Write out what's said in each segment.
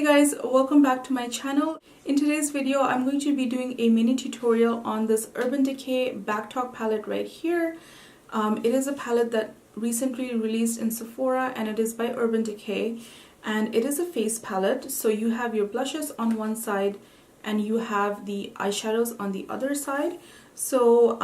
Hey guys, welcome back to my channel. In today's video, I'm going to be doing a mini tutorial on this Urban Decay Backtalk palette right here. It is a palette that recently released in Sephora and it is by Urban Decay, and it is a face palette. So you have your blushes on one side and you have the eyeshadows on the other side. So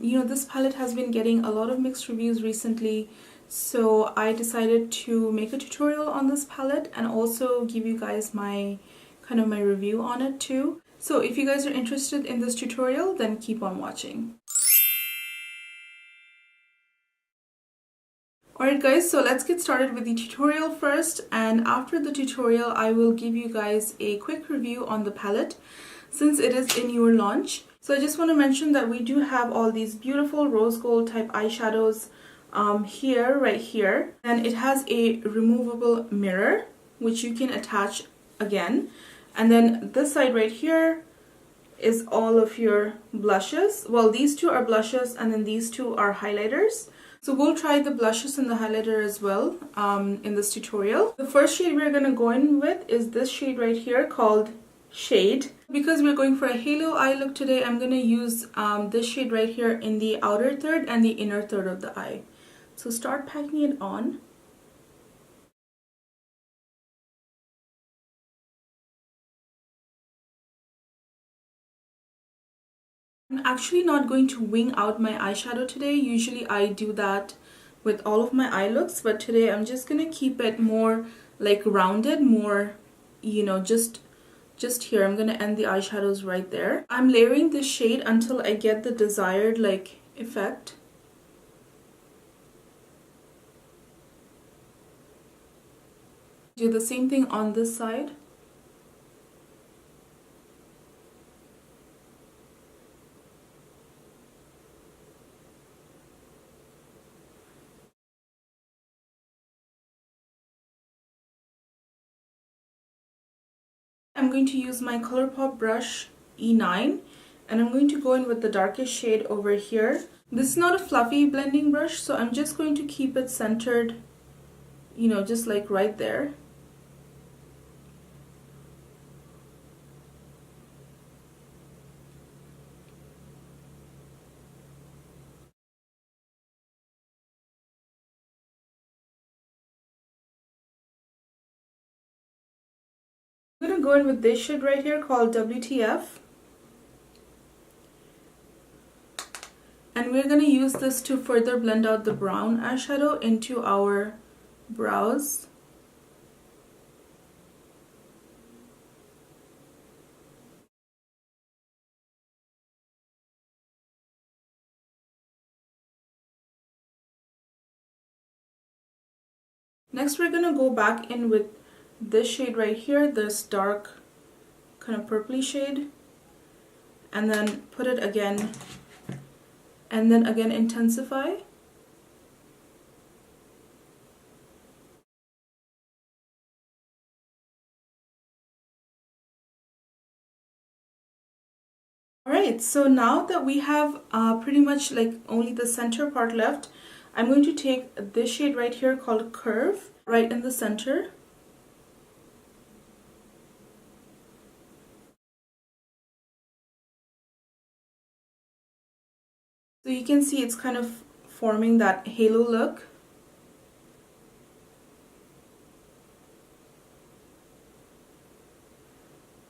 this palette has been getting a lot of mixed reviews recently. So I decided to make a tutorial on this palette and also give you guys my review on it too. So if you guys are interested in this tutorial, then keep on watching. Alright guys, so let's get started with the tutorial first, and after the tutorial I will give you guys a quick review on the palette since it is in your launch. So I just want to mention that we do have all these beautiful rose gold type eyeshadows right here, and it has a removable mirror which you can attach again, and then this side right here is all of your blushes. Well, these two are blushes and then these two are highlighters. So we'll try the blushes and the highlighter as well in this tutorial. The first shade we're going to go in with is this shade right here called Shade. Because we're going for a halo eye look today, I'm going to use this shade right here in the outer third and the inner third of the eye. So start packing it on. I'm actually not going to wing out my eyeshadow today. Usually I do that with all of my eye looks, but today I'm just going to keep it more like rounded, more, just here. I'm going to end the eyeshadows right there. I'm layering this shade until I get the desired effect. Do the same thing on this side. I'm going to use my Colourpop brush E9 and I'm going to go in with the darkest shade over here. This is not a fluffy blending brush, so I'm just going to keep it centered, just like right there. I'm going to go in with this shade right here called WTF, and we're going to use this to further blend out the brown eyeshadow into our brows. Next we're going to go back in with this shade right here, this dark purpley shade, and then put it again, and then again intensify. Alright, so now that we have pretty much only the center part left, I'm going to take this shade right here called Curve, right in the center. So you can see it's forming that halo look.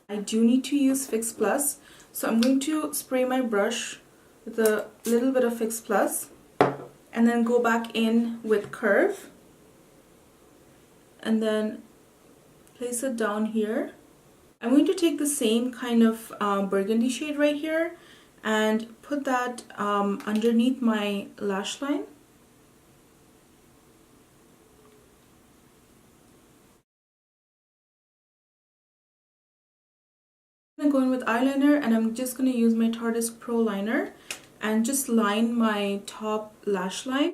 I do need to use Fix Plus, so I'm going to spray my brush with a little bit of Fix Plus and then go back in with Curve and then place it down here. I'm going to take the same burgundy shade right here and put that underneath my lash line. I'm going with eyeliner, and I'm just going to use my Tarte Pro liner and just line my top lash line.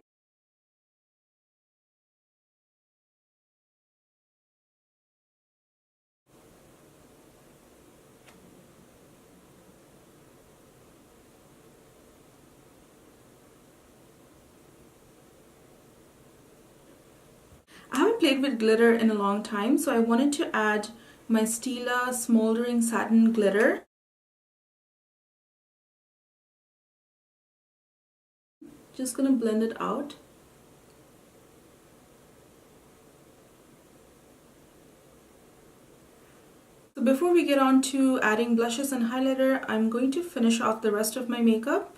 I haven't played with glitter in a long time, so I wanted to add my STILA Smoldering Satin Glitter. Just gonna blend it out. So before we get on to adding blushes and highlighter, I'm going to finish off the rest of my makeup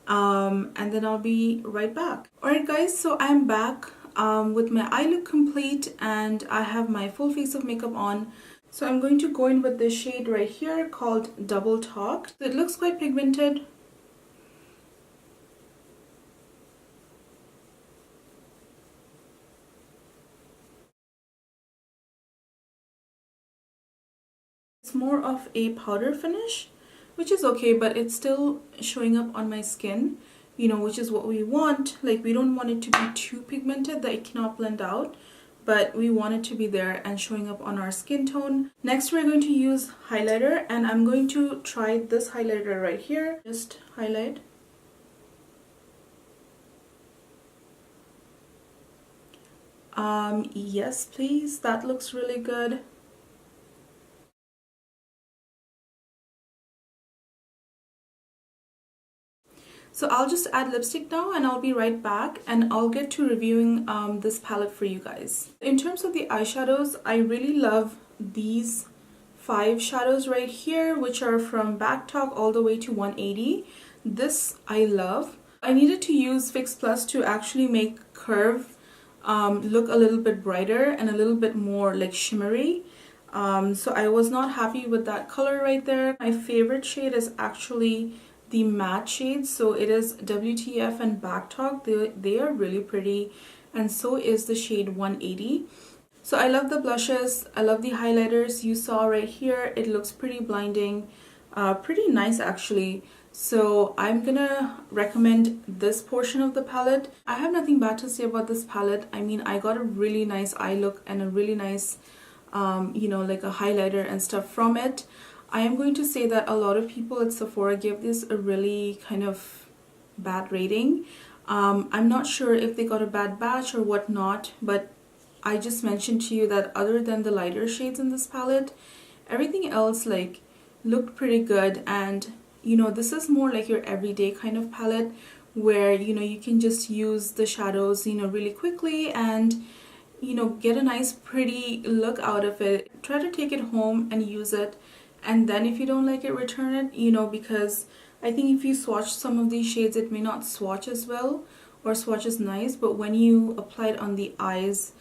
and then I'll be right back. Alright guys, so I'm back with my eye look complete and I have my full face of makeup on. So I'm going to go in with this shade right here called Double Talk. So it looks quite pigmented. It's more of a powder finish, which is okay, but it's still showing up on my skin, you know, which is what we want. Like, we don't want it to be too pigmented that it cannot blend out, but we want it to be there and showing up on our skin tone. Next, we're going to use highlighter, and I'm going to try this highlighter right here. Just highlight. Yes, please. That looks really good. So I'll just add lipstick now and I'll be right back and I'll get to reviewing this palette for you guys. In terms of the eyeshadows, I really love these 5 shadows right here, which are from Backtalk all the way to 180. This I love. I needed to use Fix Plus to actually make Curve look a little bit brighter and a little bit more like shimmery. So I was not happy with that color right there. My favorite shade is actually the matte shades, so it is WTF and Backtalk. They are really pretty, and so is the shade 180. So I love the blushes, I love the highlighters. You saw right here, it looks pretty blinding, pretty nice actually. So I'm gonna recommend this portion of the palette. I have nothing bad to say about this palette. I mean, I got a really nice eye look and a really nice you know, like a highlighter and stuff from it. I am going to say that a lot of people at Sephora give this a really kind of bad rating. I'm not sure if they got a bad batch or whatnot, but I just mentioned to you that other than the lighter shades in this palette, everything else like looked pretty good. And you know, this is more like your everyday kind of palette where, you know, you can just use the shadows, you know, really quickly and, you know, get a nice pretty look out of it. Try to take it home and use it. And then if you don't like it, return it, you know, because I think if you swatch some of these shades, it may not swatch as well or swatch as nice, but when you apply it on the eyes,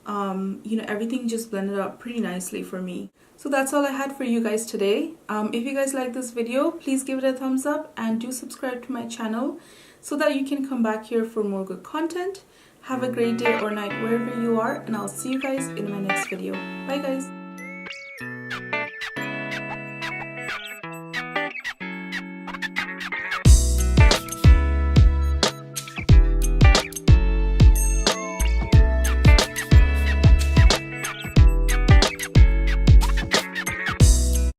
you know, everything just blended out pretty nicely for me. So that's all I had for you guys today. If you guys like this video, please give it a thumbs up and do subscribe to my channel so that you can come back here for more good content. Have a great day or night wherever you are, and I'll see you guys in my next video. Bye guys.